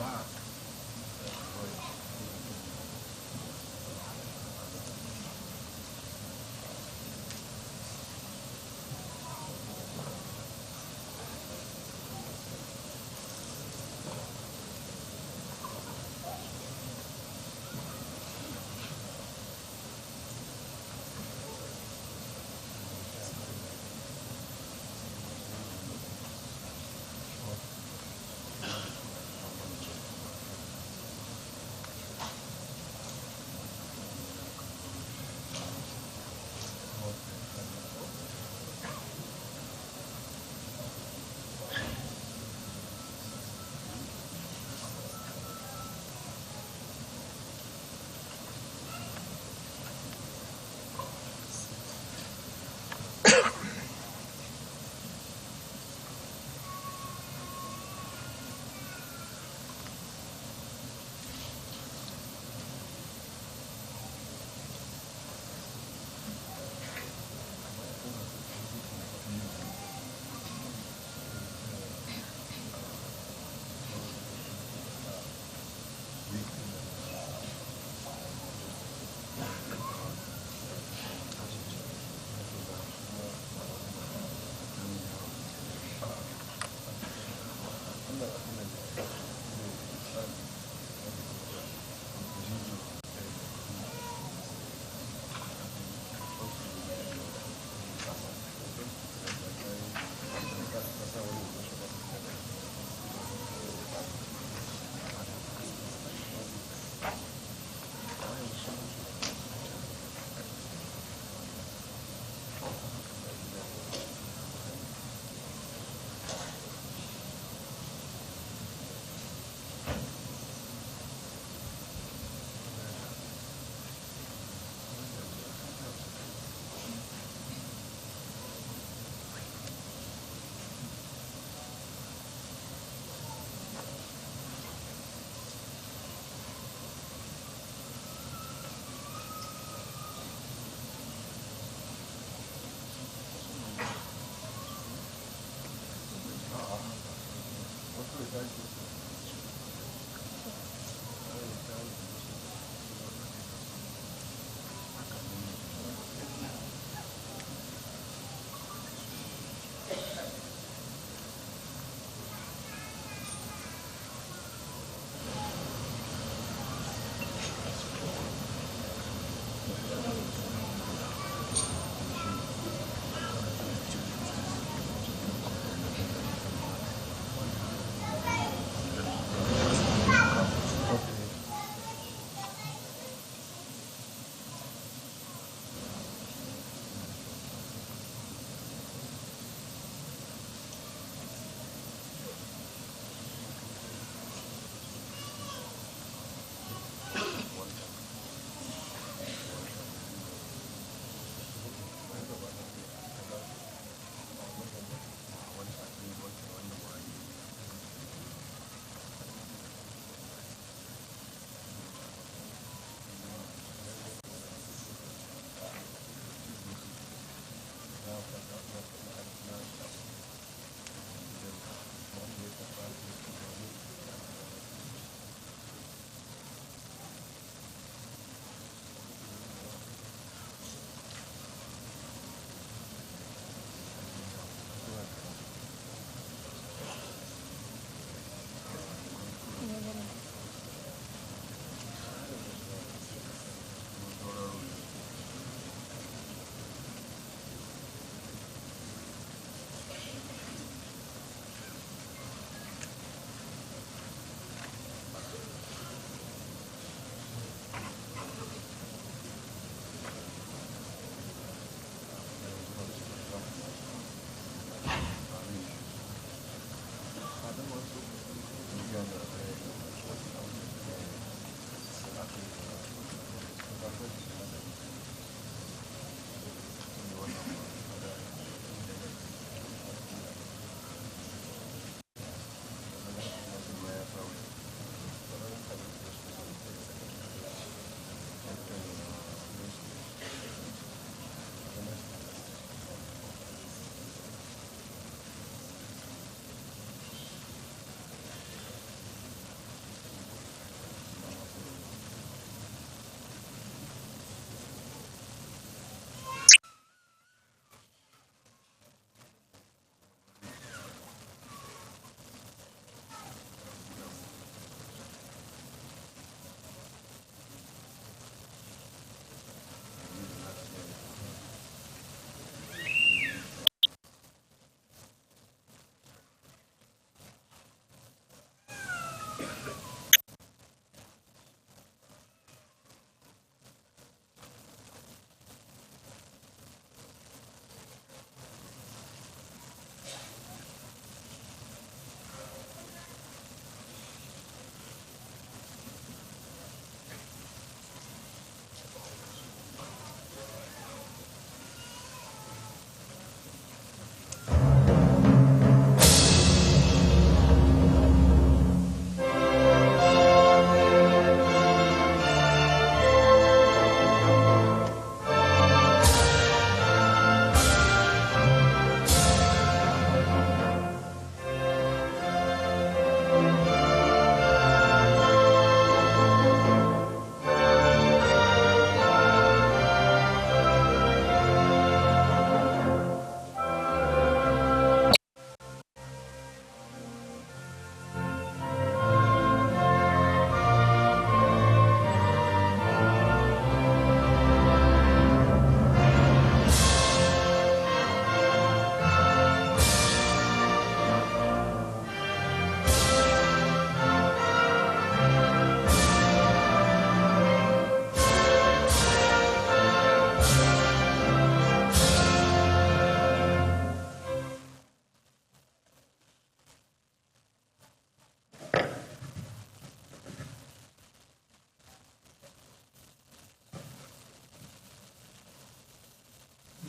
back.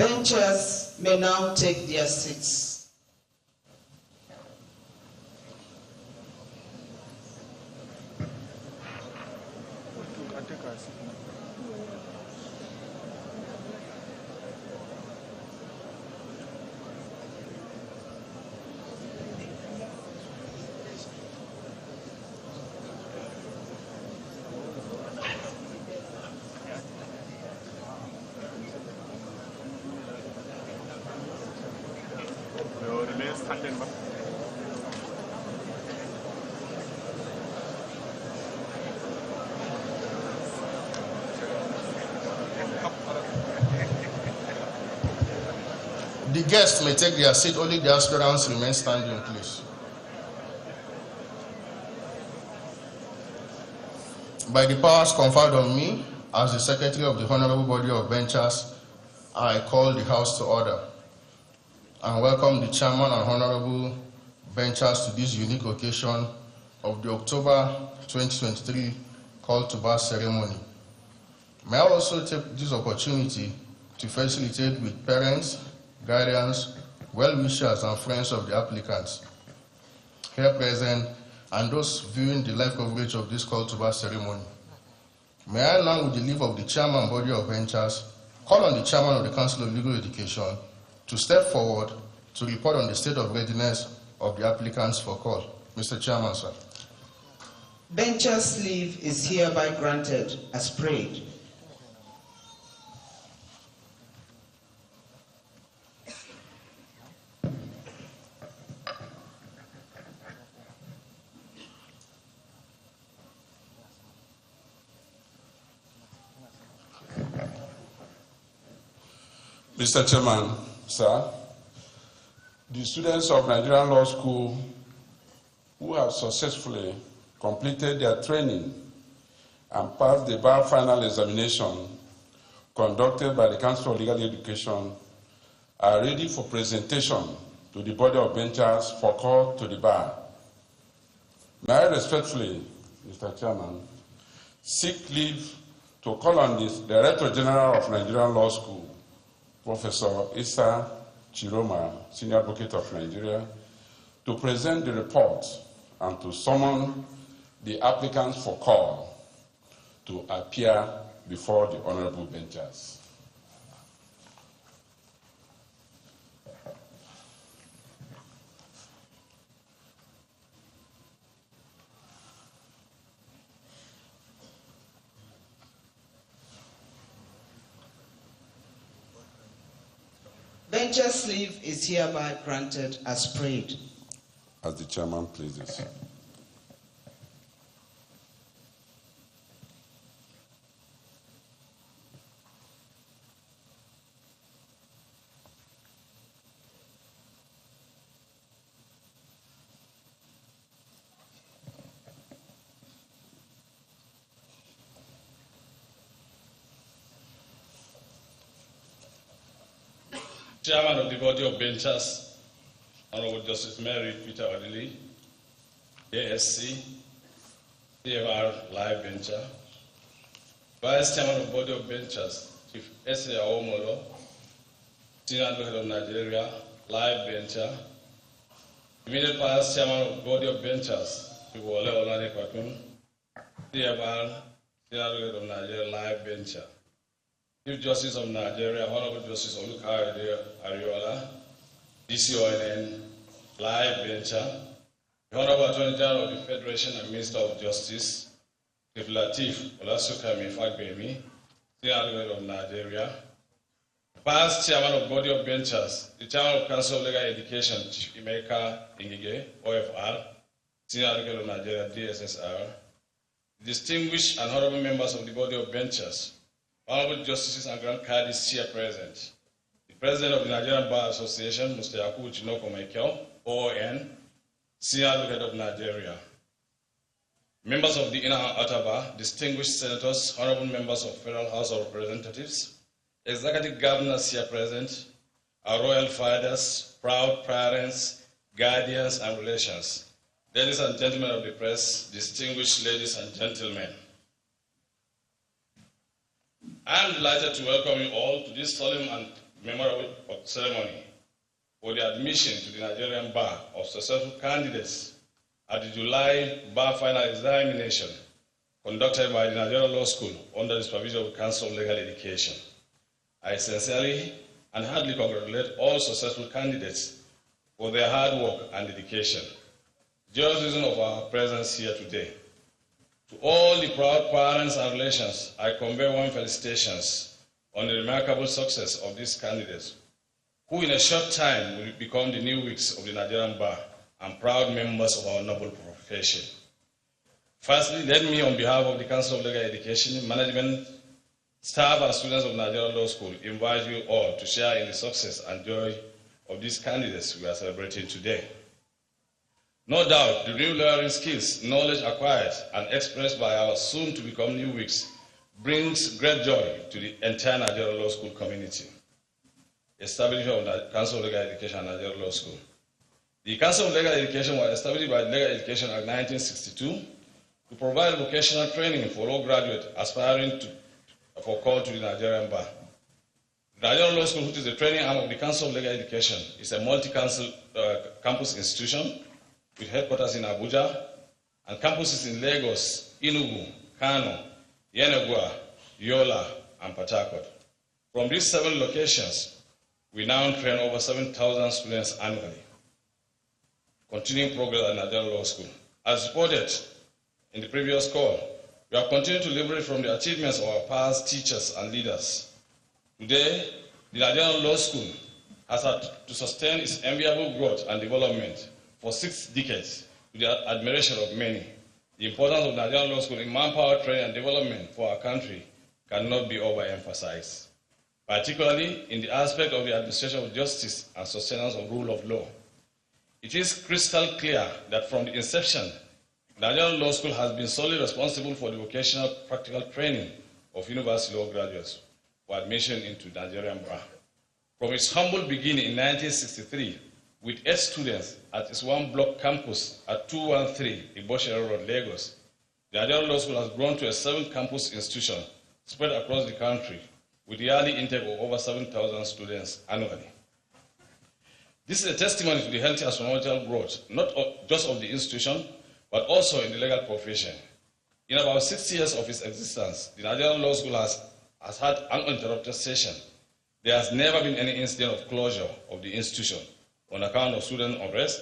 Benchers may now take their seats. The guests may take their seat, only the aspirants remain standing, please. By the powers conferred on me as the Secretary of the Honorable Body of Benchers, I call the House to order and welcome the Chairman and Honorable Benchers to this unique occasion of the October 2023 Call to Bar ceremony. May I also take this opportunity to facilitate with parents, guardians, well-wishers, and friends of the applicants here present and those viewing the live coverage of this Call to Bar ceremony. May I now, with the leave of the Chairman and Body of Benchers, call on the Chairman of the Council of Legal Education to step forward to report on the state of readiness of the applicants for call. Mr. Chairman, sir. Benchers' leave is hereby granted as prayed. Mr. Chairman, sir, the students of Nigerian Law School who have successfully completed their training and passed the bar final examination conducted by the Council of Legal Education are ready for presentation to the Body of Benchers for call to the bar. May I respectfully, Mr. Chairman, seek leave to call on the Director General of Nigerian Law School, Professor Issa Chiroma, Senior Advocate of Nigeria, to present the report and to summon the applicants for call to appear before the Honorable Benchers. Benchers' leave is hereby granted as prayed. As the Chairman pleases. Chairman of the Body of Benchers, Honorable Justice Mary Peter Odili, ASC, CFR Live Bencher, Vice Chairman of Body of Benchers, Chief S.A. Aomolo, Senior Advocate of Nigeria, Live Bencher, Immediate Past Chairman of Body of Benchers, Chief Wole Olane Kwakun, CFR, Senior Advocate of Nigeria, Live Bencher, Chief Justice of Nigeria, Honorable Justice Olukayode Ariola, DCONN, Live Bencher, the Honorable Attorney General of the Federation and Minister of Justice, Chief Lateef Olasukami Fagbemi, Senior Advocate of Nigeria, Past Chairman of Body of Benchers, the Chairman of Council of Legal Education, Chief Emeka Ingige, OFR, Senior Advocate of Nigeria, DSSR, distinguished and honorable members of the Body of Benchers, Honorable Justices and Grand Caddies here present, the President of the Nigerian Bar Association, Mr. Yakubu Chinoko Michael, OON, Senior Advocate of Nigeria, members of the Inner and Outer Bar, distinguished senators, honorable members of Federal House of Representatives, executive governors here present, our royal fathers, proud parents, guardians, and relations, ladies and gentlemen of the press, distinguished ladies and gentlemen. I am delighted to welcome you all to this solemn and memorable ceremony for the admission to the Nigerian Bar of successful candidates at the July Bar Final Examination conducted by the Nigerian Law School under the supervision of the Council of Legal Education. I sincerely and heartily congratulate all successful candidates for their hard work and dedication. Just reason of our presence here today. To all the proud parents and relations, I convey warm felicitations on the remarkable success of these candidates, who in a short time will become the new wigs of the Nigerian Bar and proud members of our noble profession. Firstly, let me, on behalf of the Council of Legal Education, management, staff, and students of Nigerian Law School, invite you all to share in the success and joy of these candidates we are celebrating today. No doubt, the new learning skills, knowledge acquired, and expressed by our soon-to-become new wigs brings great joy to the entire Nigerian Law School community. Establishment of the Council of Legal Education and Nigerian Law School. The Council of Legal Education was established by the Legal Education Act 1962 to provide vocational training for law graduates aspiring for call to the Nigerian Bar. The Nigerian Law School, which is the training arm of the Council of Legal Education, is a multi-campus institution with headquarters in Abuja and campuses in Lagos, Enugu, Kano, Yenagoa, Yola, and Port Harcourt. From these 7 locations, we now train over 7,000 students annually. Continuing progress at Nigerian Law School. As reported in the previous call, we have continued to leverage from the achievements of our past teachers and leaders. Today, the Nigerian Law School has had to sustain its enviable growth and development for 6 decades to the admiration of many. The importance of Nigerian Law School in manpower training and development for our country cannot be overemphasized, particularly in the aspect of the administration of justice and sustenance of rule of law. It is crystal clear that from the inception, the Nigerian Law School has been solely responsible for the vocational practical training of university law graduates for admission into Nigerian Bar. From its humble beginning in 1963, with 8 students at its 1-block campus at 213 Iboshere Road, Lagos, the Nigerian Law School has grown to a 7-campus institution spread across the country with the yearly intake of over 7,000 students annually. This is a testimony to the healthy astronomical growth, not just of the institution, but also in the legal profession. In about 6 years of its existence, the Nigerian Law School has had uninterrupted session. There has never been any incident of closure of the institution on account of student unrest,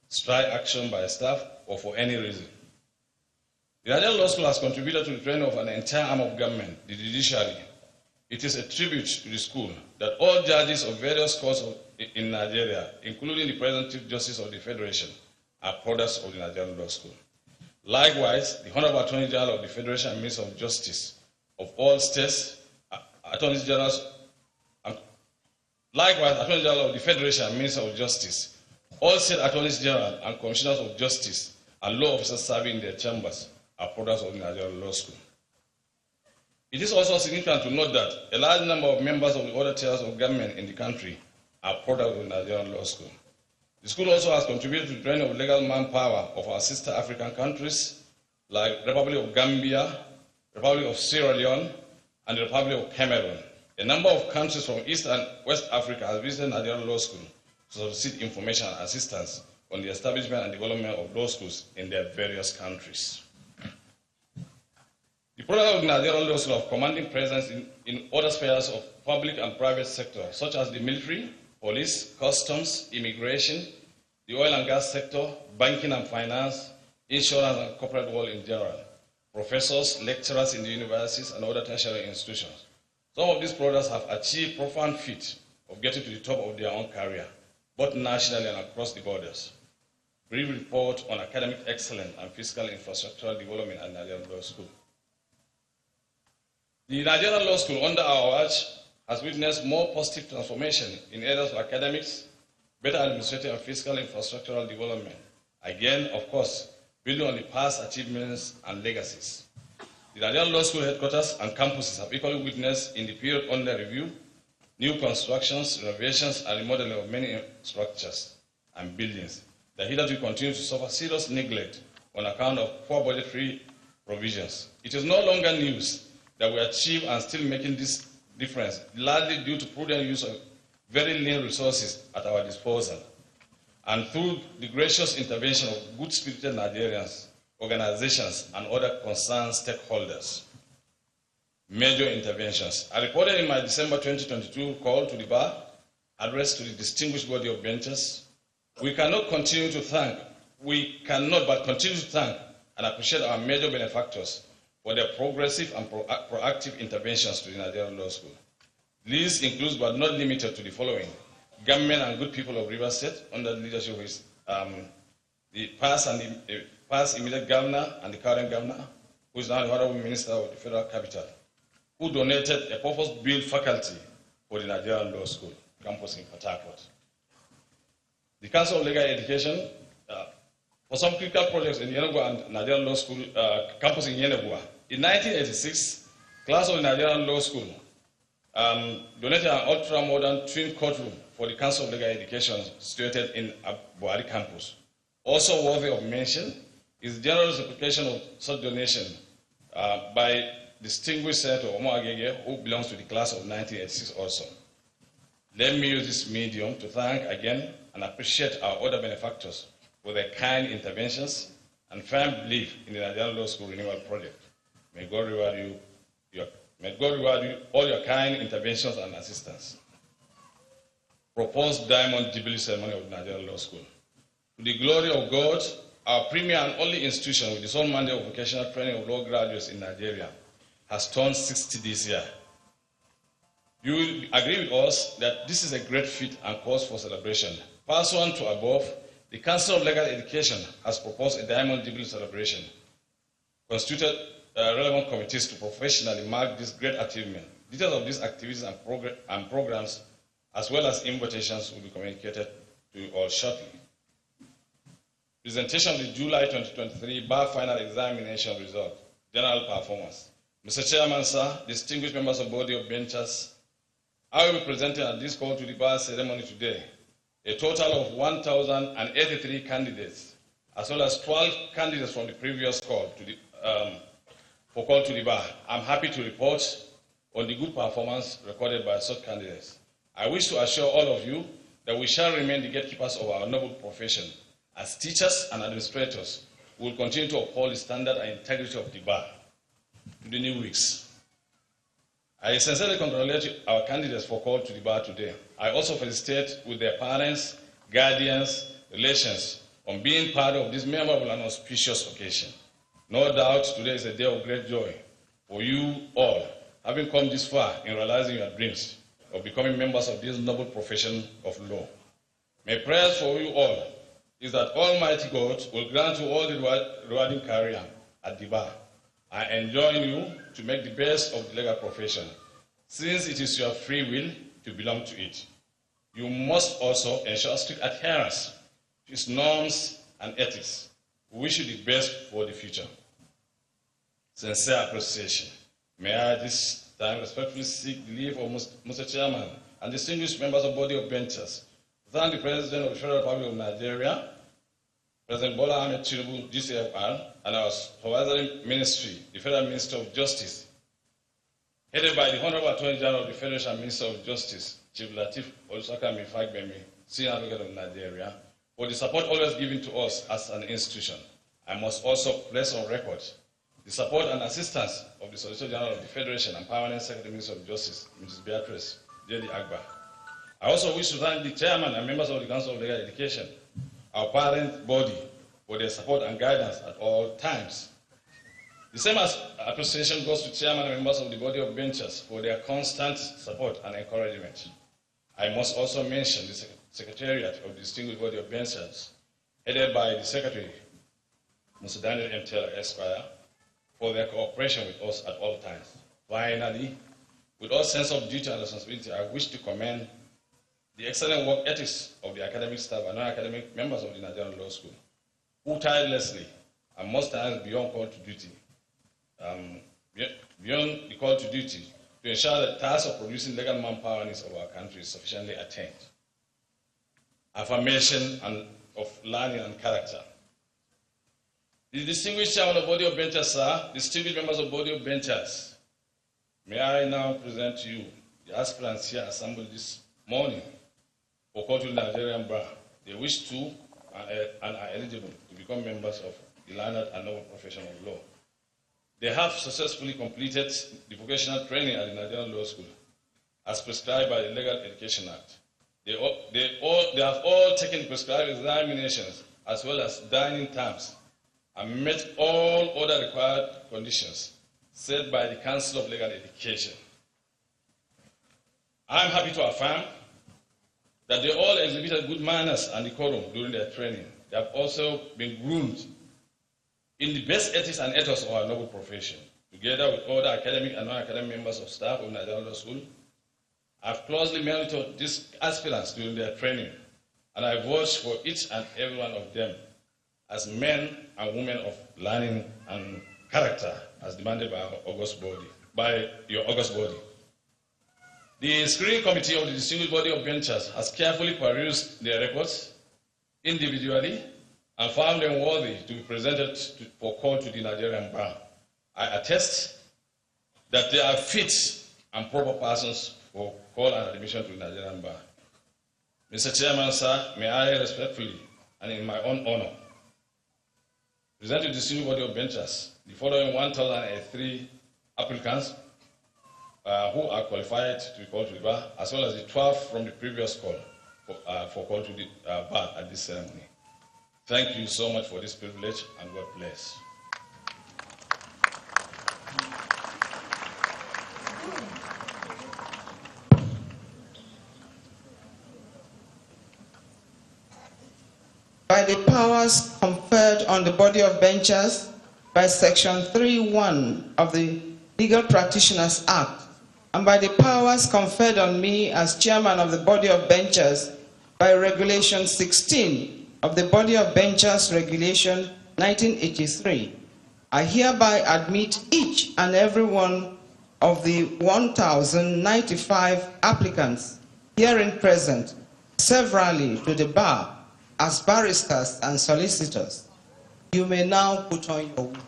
strike action by staff, or for any reason. The Nigerian Law School has contributed to the training of an entire arm of government, the judiciary. It is a tribute to the school that all judges of various courts in Nigeria, including the present Chief Justice of the Federation, are products of the Nigerian Law School. Likewise, the Honorable Attorney General of the Federation and Minister of Justice of all states, Attorney Generals, likewise, Attorney General of the Federation and Minister of Justice, all state Attorneys General and Commissioners of Justice and law officers serving in their chambers are products of the Nigerian Law School. It is also significant to note that a large number of members of the other tiers of government in the country are products of the Nigerian Law School. The school also has contributed to the training of legal manpower of our sister African countries like the Republic of Gambia, Republic of Sierra Leone, and the Republic of Cameroon. A number of countries from East and West Africa have visited Nigerian Law School to solicit information and assistance on the establishment and development of law schools in their various countries. The product of the Nigerian Law School of commanding presence in other spheres of public and private sector, such as the military, police, customs, immigration, the oil and gas sector, banking and finance, insurance and corporate world in general, professors, lecturers in the universities and other tertiary institutions. Some of these products have achieved profound feat of getting to the top of their own career, both nationally and across the borders. Brief report on academic excellence and fiscal infrastructural development at Nigerian Law School. The Nigerian Law School, under our watch, has witnessed more positive transformation in areas of academics, better administrative and fiscal infrastructural development. Again, of course, building on the past achievements and legacies. The Nigerian Law School headquarters and campuses have equally witnessed in the period under review new constructions, renovations, and remodeling of many structures and buildings that hitherto continue to suffer serious neglect on account of poor budgetary provisions. It is no longer news that we achieve and still making this difference, largely due to prudent use of very lean resources at our disposal, and through the gracious intervention of good-spirited Nigerians, organizations, and other concerned stakeholders. Major interventions. I reported in my December 2022 call to the bar, addressed to the distinguished body of benchers. We cannot but continue to thank and appreciate our major benefactors for their progressive and proactive interventions to the Nigerian Law School. This includes but not limited to the following: government and good people of Rivers State under the leadership of the past immediate governor and the current governor, who is now the Honorable Minister of the Federal Capital, who donated a purpose-built faculty for the Nigerian Law School campus in Port Harcourt. The Council of Legal Education, for some critical projects in Yenagua and Nigerian Law School campus in Yenagua. In 1986, class of the Nigerian Law School donated an ultra-modern twin courtroom for the Council of Legal Education situated in Buhari campus. Also worthy of mention is the general reciprocation of such donation by distinguished Senator Omar Agege, who belongs to the class of 1986 also. Let me use this medium to thank again and appreciate our other benefactors for their kind interventions and firm belief in the Nigerian Law School Renewal Project. May God reward you all your kind interventions and assistance. Proposed Diamond Jubilee Ceremony of the Nigerian Law School. To the glory of God, our premier and only institution with the sole mandate of vocational training of law graduates in Nigeria has turned 60 this year. You will agree with us that this is a great feat and cause for celebration. Pursuant to above, the Council of Legal Education has proposed a Diamond Jubilee celebration, constituted relevant committees to professionally mark this great achievement. Details of these activities and programs, as well as invitations, will be communicated to you all shortly. Presentation of the July 2023 bar final examination result, general performance. Mr. Chairman, sir, distinguished members of body of benchers, I will be presenting at this call to the bar ceremony today a total of 1,083 candidates, as well as 12 candidates from the previous call to the, for call to the bar. I'm happy to report on the good performance recorded by such candidates. I wish to assure all of you that we shall remain the gatekeepers of our noble profession. As teachers and administrators, we will continue to uphold the standard and integrity of the bar. To the new weeks, I sincerely congratulate our candidates for call to the bar today. I also felicitate with their parents, guardians, relations on being part of this memorable and auspicious occasion. No doubt today is a day of great joy for you all, having come this far in realizing your dreams of becoming members of this noble profession of law. My prayers for you all is that Almighty God will grant you all the rewarding career at the bar. I enjoin you to make the best of the legal profession, since it is your free will to belong to it. You must also ensure strict adherence to its norms and ethics. We wish you the best for the future. Sincere appreciation. May I this time respectfully seek the leave of Mr. Chairman and distinguished members of body of benchers to thank the President of the Federal Republic of Nigeria, President Bola Ahmed Tinubu, GCFR, and our supervisory ministry, the Federal Minister of Justice, headed by the Honorable Attorney General of the Federation and Minister of Justice, Chief Lateef Olusakami Fagbemi, Senior Advocate of Nigeria, for the support always given to us as an institution. I must also place on record the support and assistance of the Solicitor General of the Federation and Permanent Secretary Minister of Justice, Mrs. Beatrice J.D. Agba. I also wish to thank the Chairman and members of the Council of Legal Education, our parent body, for their support and guidance at all times. The same appreciation goes to Chairman and members of the body of benchers for their constant support and encouragement. I must also mention the Secretariat of the distinguished body of benchers, headed by the Secretary, Mr. Daniel M. Taylor, Esquire, for their cooperation with us at all times. Finally, with all sense of duty and responsibility, I wish to commend the excellent work ethics of the academic staff and non-academic members of the Nigerian Law School, who tirelessly and most times beyond call to duty, beyond the call to duty, to ensure that the task of producing legal manpower needs of our country is sufficiently attained. Affirmation of learning and character. The distinguished Chairman of Body of Benchers, sir, distinguished members of Body of Benchers, may I now present to you the aspirants here assembled this morning for call to the Nigerian bar, they wish to and are eligible to become members of the learned and noble profession of law. They have successfully completed the vocational training at the Nigerian Law School as prescribed by the Legal Education Act. They have all taken prescribed examinations as well as dining terms and met all other required conditions set by the Council of Legal Education. I am happy to affirm that they all exhibited good manners and decorum during their training. They have also been groomed in the best ethics and ethos of our noble profession. Together with other academic and non-academic members of staff of Nigerian Law School, I have closely monitored these aspirants during their training, and I vouch for each and every one of them as men and women of learning and character, as demanded by your august body. The screening committee of the distinguished body of benchers has carefully perused their records individually and found them worthy to be presented for call to the Nigerian bar. I attest that they are fit and proper persons for call and admission to the Nigerian bar. Mr. Chairman, sir, may I respectfully and in my own honor present to the distinguished body of benchers the following 1,003 applicants who are qualified to be called to the bar, as well as the 12 from the previous call for call to the bar at this ceremony. Thank you so much for this privilege, and God bless. By the powers conferred on the body of benchers by Section 3(1) of the Legal Practitioners Act, and by the powers conferred on me as chairman of the body of benchers by Regulation 16 of the Body of Benchers Regulation 1983, I hereby admit each and every one of the 1,095 applicants herein present severally to the bar as barristers and solicitors. You may now put on your wig.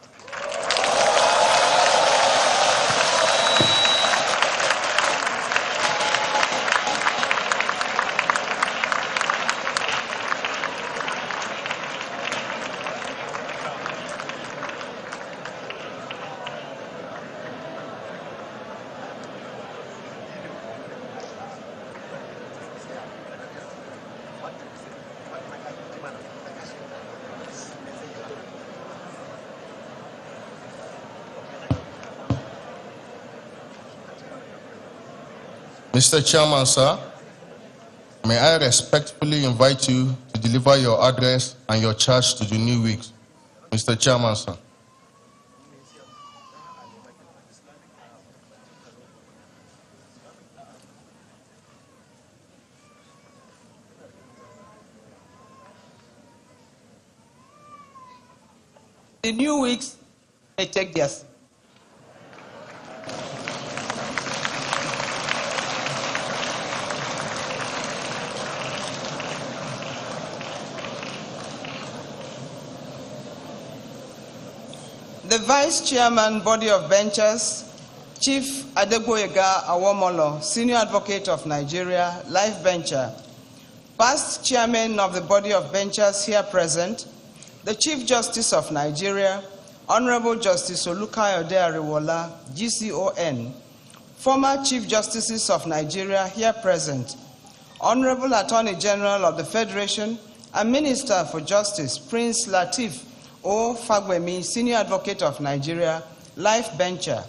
Mr. Chairman, sir, may I respectfully invite you to deliver your address and your charge to the new weeks. Mr. Chairman, sir. The new weeks may take their seat. The Vice Chairman, Body of Benchers, Chief Adegboyega Awomolo, Senior Advocate of Nigeria, Life Bencher, past Chairman of the Body of Benchers here present, the Chief Justice of Nigeria, Honorable Justice Olukayode Ariwola, GCON, former Chief Justices of Nigeria here present, Honorable Attorney General of the Federation and Minister for Justice, Prince Lateef O. Fagbemi, Senior Advocate of Nigeria, Life Bencher,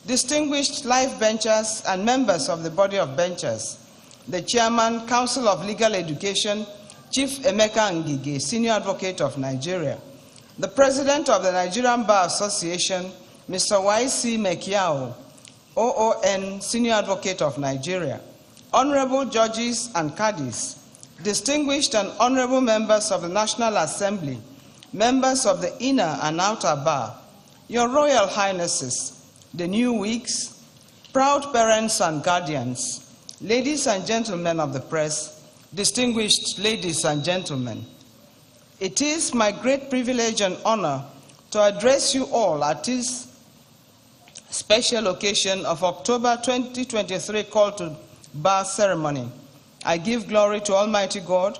distinguished Life Benchers and members of the Body of Benchers, the Chairman, Council of Legal Education, Chief Emeka Ngige, Senior Advocate of Nigeria, the President of the Nigerian Bar Association, Mr. Y.C. Mekiao, OON, Senior Advocate of Nigeria, Honorable Judges and Caddies, distinguished and honorable members of the National Assembly, members of the inner and outer bar, Your Royal Highnesses, the new wigs, proud parents and guardians, ladies and gentlemen of the press, distinguished ladies and gentlemen, it is my great privilege and honor to address you all at this special occasion of October 2023 call to bar ceremony. I give glory to Almighty God,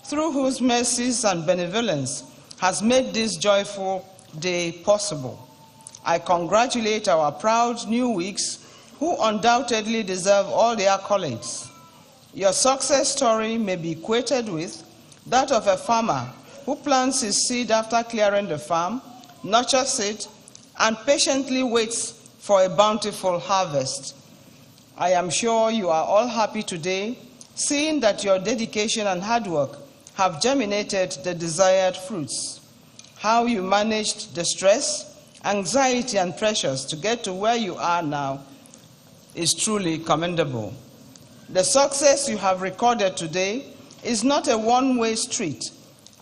through whose mercies and benevolence has made this joyful day possible. I congratulate our proud new Whigs, who undoubtedly deserve all the accolades. Your success story may be equated with that of a farmer who plants his seed after clearing the farm, nurtures it, and patiently waits for a bountiful harvest. I am sure you are all happy today, seeing that your dedication and hard work have germinated the desired fruits. How you managed the stress, anxiety, and pressures to get to where you are now is truly commendable. The success you have recorded today is not a one-way street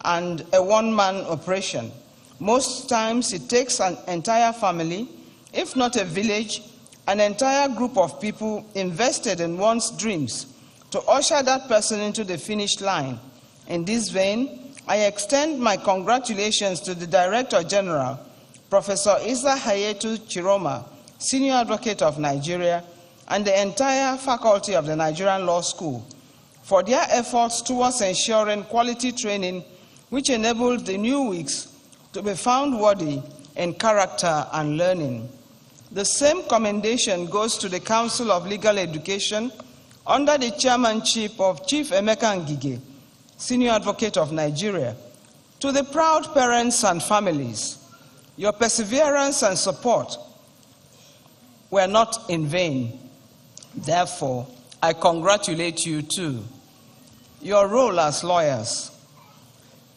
and a one-man operation. Most times it takes an entire family, if not a village, an entire group of people invested in one's dreams to usher that person into the finish line. In this vein, I extend my congratulations to the Director General, Professor Isa Hayetu Chiroma, Senior Advocate of Nigeria, and the entire faculty of the Nigerian Law School for their efforts towards ensuring quality training which enabled the new Whigs to be found worthy in character and learning. The same commendation goes to the Council of Legal Education under the chairmanship of Chief Emeka Ngige, Senior Advocate of Nigeria. To the proud parents and families, your perseverance and support were not in vain. Therefore, I congratulate you too. Your role as lawyers.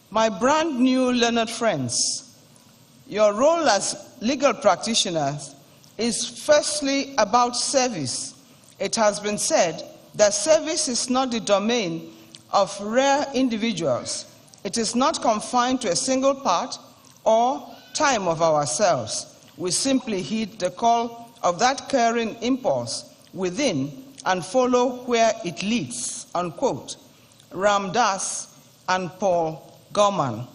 My brand new learned friends, your role as legal practitioners is firstly about service. It has been said that service is not the domain of rare individuals. It is not confined to a single part or time of ourselves. We simply heed the call of that caring impulse within and follow where it leads, unquote. Ram Das and Paul Gorman,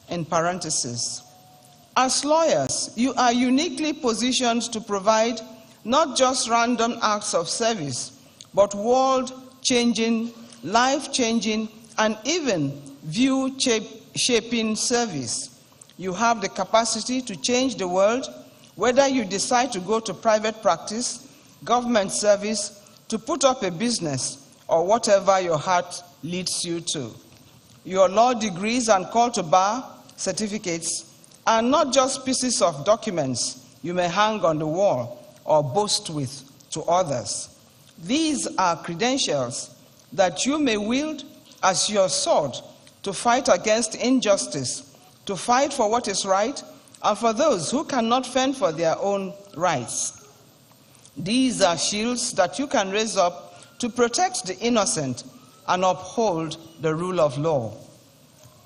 in parentheses. As lawyers, you are uniquely positioned to provide not just random acts of service, but world-changing, life-changing, and even view-shaping service. You have the capacity to change the world, whether you decide to go to private practice, government service, to put up a business, or whatever your heart leads you to. Your law degrees and call to bar certificates are not just pieces of documents you may hang on the wall or boast with to others. These are credentials that you may wield as your sword to fight against injustice, to fight for what is right, and for those who cannot fend for their own rights. These are shields that you can raise up to protect the innocent and uphold the rule of law.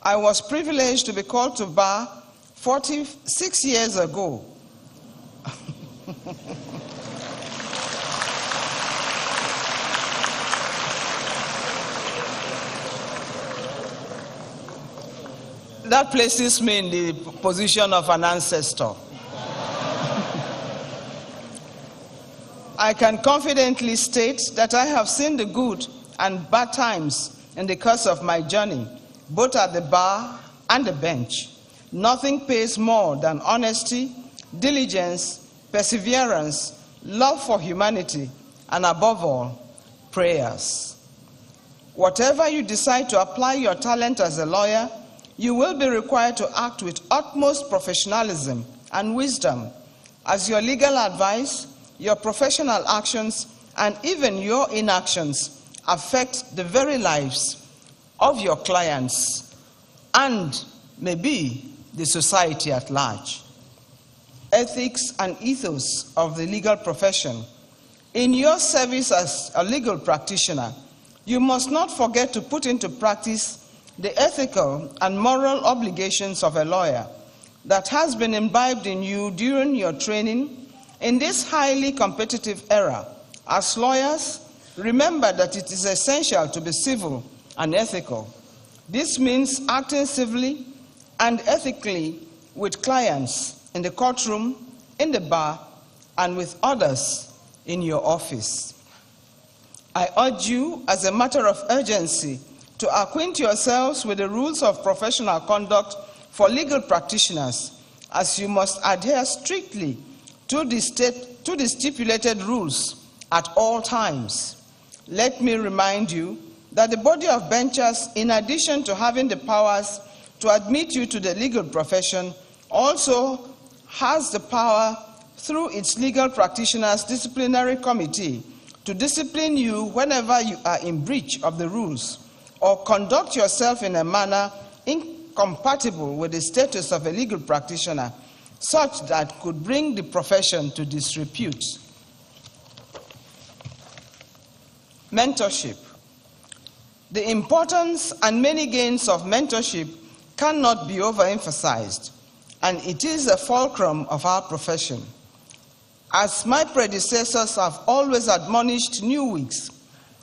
I was privileged to be called to bar 46 years ago. That places me in the position of an ancestor. I can confidently state that I have seen the good and bad times in the course of my journey, both at the bar and the bench. Nothing pays more than honesty, diligence, perseverance, love for humanity, and above all, prayers. Whatever you decide to apply your talent as a lawyer, you will be required to act with utmost professionalism and wisdom. As your legal advice, your professional actions, and even your inactions affect the very lives of your clients and maybe the society at large. Ethics and ethos of the legal profession. In your service as a legal practitioner, you must not forget to put into practice the ethical and moral obligations of a lawyer that has been imbibed in you during your training. In this highly competitive era, as lawyers, remember that it is essential to be civil and ethical. This means acting civilly and ethically with clients in the courtroom, in the bar, and with others in your office. I urge you, as a matter of urgency, to acquaint yourselves with the rules of professional conduct for legal practitioners, as you must adhere strictly to the stipulated rules at all times. Let me remind you that the body of benchers, in addition to having the powers to admit you to the legal profession, also has the power through its legal practitioners disciplinary committee to discipline you whenever you are in breach of the rules or conduct yourself in a manner incompatible with the status of a legal practitioner, such that could bring the profession to disrepute. Mentorship. The importance and many gains of mentorship cannot be overemphasized, and it is a fulcrum of our profession. As my predecessors have always admonished new wigs,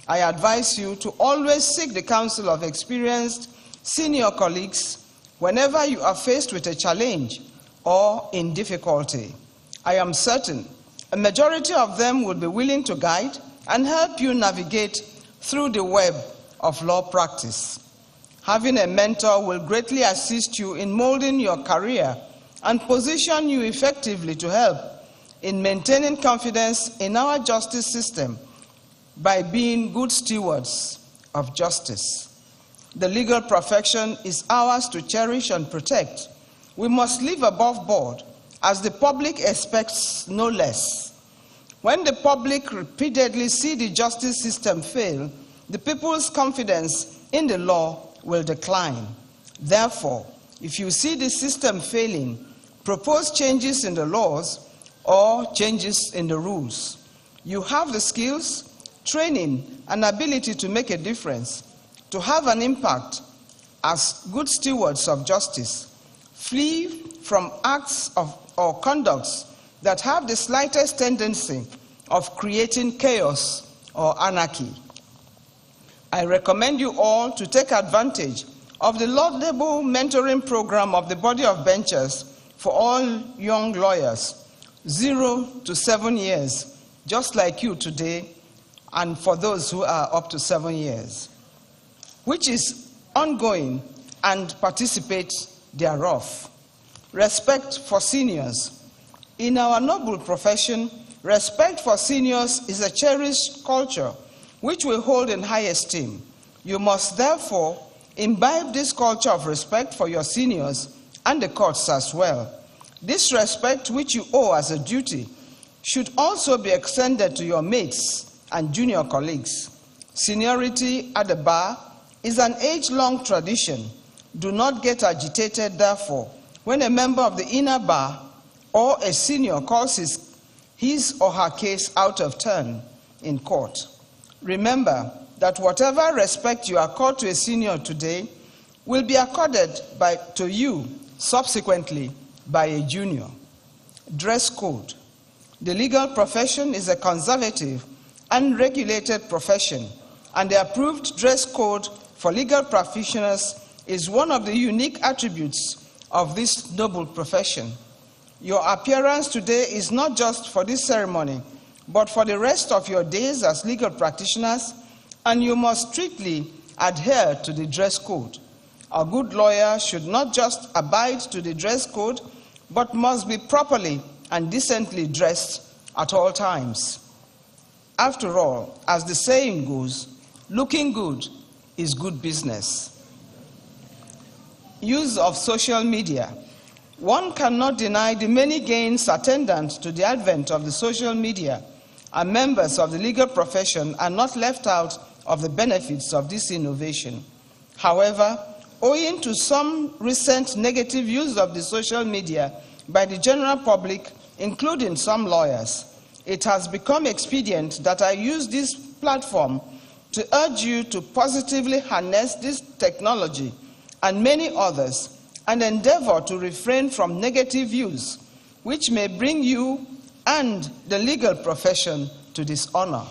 I advise you to always seek the counsel of experienced senior colleagues whenever you are faced with a challenge or in difficulty. I am certain a majority of them will be willing to guide and help you navigate through the web of law practice. Having a mentor will greatly assist you in molding your career and position you effectively to help in maintaining confidence in our justice system by being good stewards of justice. The legal profession is ours to cherish and protect. We must live above board, as the public expects no less. When the public repeatedly see the justice system fail, the people's confidence in the law will decline. Therefore, if you see the system failing, propose changes in the laws or changes in the rules. You have the skills, training, and ability to make a difference, to have an impact as good stewards of justice. Flee from acts or conducts that have the slightest tendency of creating chaos or anarchy. I recommend you all to take advantage of the laudable mentoring program of the Body of Benchers for all young lawyers, 0 to 7 years, just like you today, and for those who are up to 7 years, which is ongoing, and participate thereof. Respect for seniors. In our noble profession, respect for seniors is a cherished culture which we hold in high esteem. You must therefore imbibe this culture of respect for your seniors and the courts as well. This respect, which you owe as a duty, should also be extended to your mates and junior colleagues. Seniority at the bar is an age-long tradition. Do not get agitated, therefore, when a member of the inner bar or a senior calls his or her case out of turn in court. Remember that whatever respect you accord to a senior today will be accorded to you subsequently by a junior. Dress code. The legal profession is a conservative and regulated profession, and the approved dress code for legal practitioners is one of the unique attributes of this noble profession. Your appearance today is not just for this ceremony, but for the rest of your days as legal practitioners, and you must strictly adhere to the dress code. A good lawyer should not just abide to the dress code, but must be properly and decently dressed at all times. After all, as the saying goes, looking good is good business. Use of social media. One cannot deny the many gains attendant to the advent of the social media, and members of the legal profession are not left out of the benefits of this innovation. However, owing to some recent negative use of the social media by the general public, including some lawyers, it has become expedient that I use this platform to urge you to positively harness this technology and many others, and endeavor to refrain from negative use, which may bring you and the legal profession to dishonor.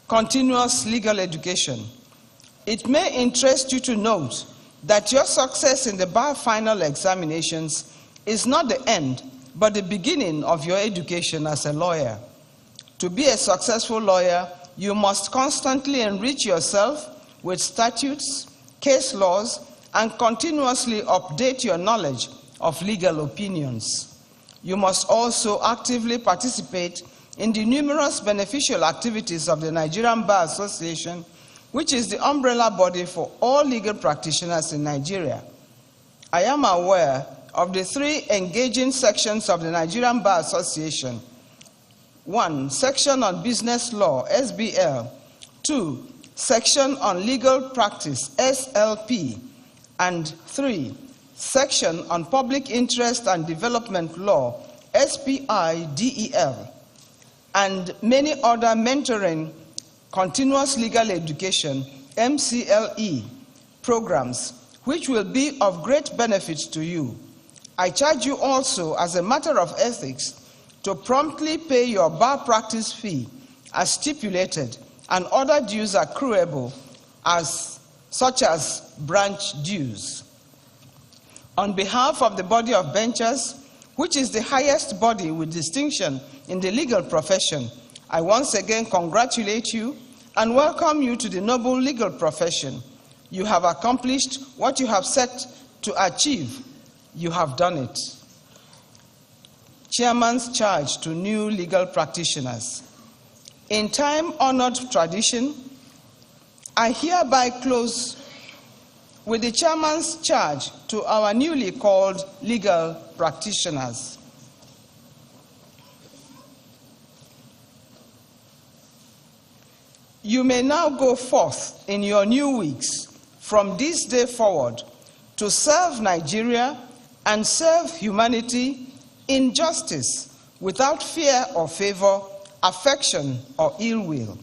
Continuous legal education. It may interest you to note that your success in the bar final examinations is not the end, but the beginning of your education as a lawyer. To be a successful lawyer, you must constantly enrich yourself with statutes, case laws, and continuously update your knowledge of legal opinions. You must also actively participate in the numerous beneficial activities of the Nigerian Bar Association, which is the umbrella body for all legal practitioners in Nigeria. I am aware of the 3 engaging sections of the Nigerian Bar Association. 1, Section on Business Law, SBL. 2, Section on Legal Practice, SLP. And 3, Section on Public Interest and Development Law, SPI-DEL. And many other mentoring, continuous legal education, MCLE, programs, which will be of great benefit to you. I charge you also, as a matter of ethics, to promptly pay your bar practice fee as stipulated and other dues accruable, such as branch dues. On behalf of the body of benchers, which is the highest body with distinction in the legal profession, I once again congratulate you and welcome you to the noble legal profession. You have accomplished what you have set to achieve. You have done it. Chairman's charge to new legal practitioners. In time-honored tradition, I hereby close with the chairman's charge to our newly called legal practitioners. You may now go forth in your new weeks from this day forward to serve Nigeria and serve humanity in justice without fear or favor, affection or ill will.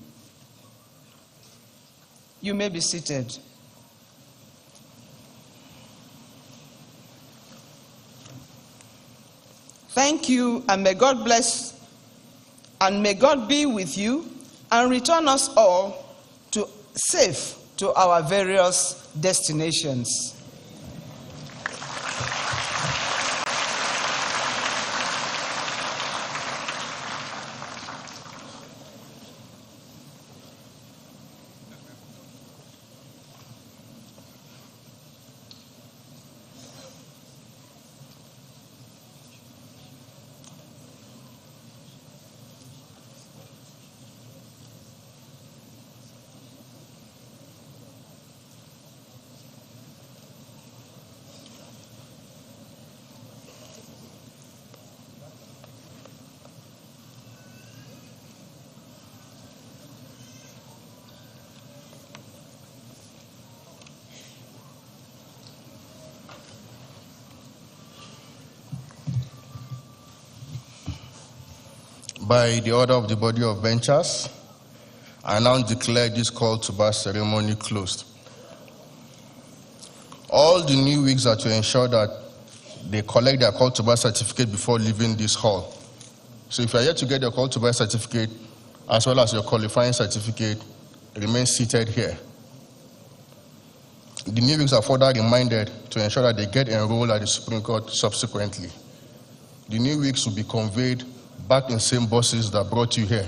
You may be seated. Thank you, and may God bless, and may God be with you and return us all safe to our various destinations. By the order of the body of benchers, I now declare this call to bar ceremony closed. All the new wigs are to ensure that they collect their call to bar certificate before leaving this hall. So if you are yet to get your call to bar certificate, as well as your qualifying certificate, remain seated here. The new wigs are further reminded to ensure that they get enrolled at the Supreme Court subsequently. The new wigs will be conveyed back in same buses that brought you here.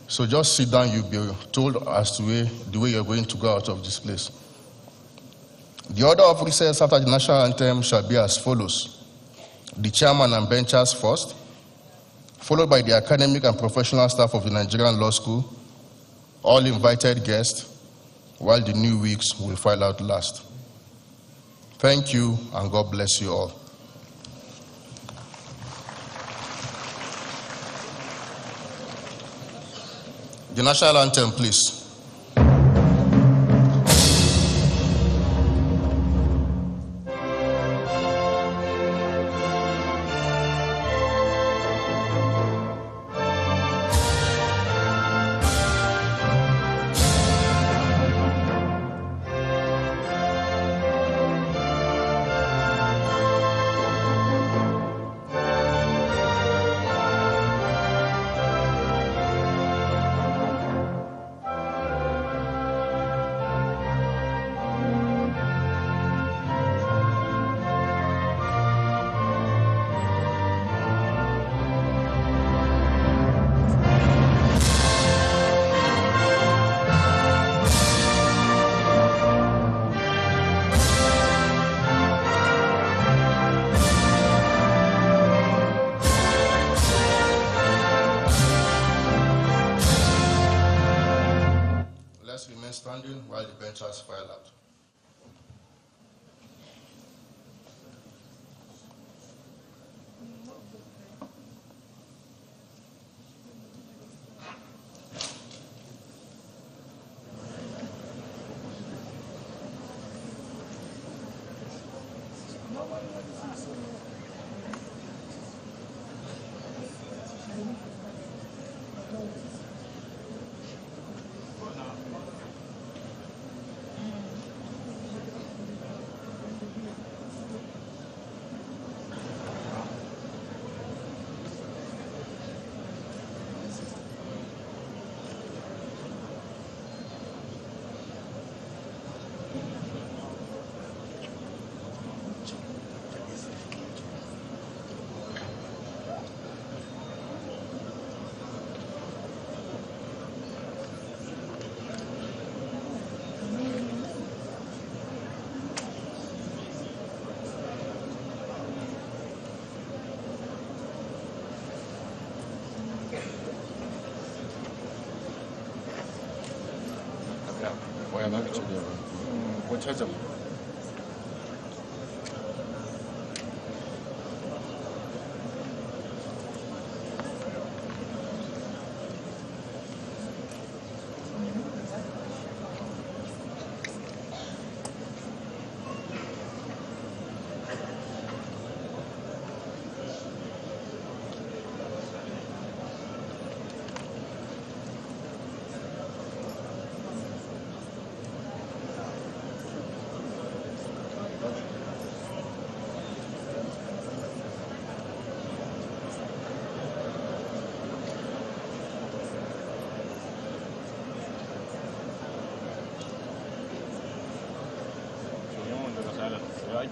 So just sit down, you'll be told as to the way you're going to go out of this place. The order of recess after the national anthem shall be as follows. The chairman and benchers first, followed by the academic and professional staff of the Nigerian Law School, all invited guests, while the new wigs will file out last. Thank you, and God bless you all. The national anthem, please. while the benchers file out. Zai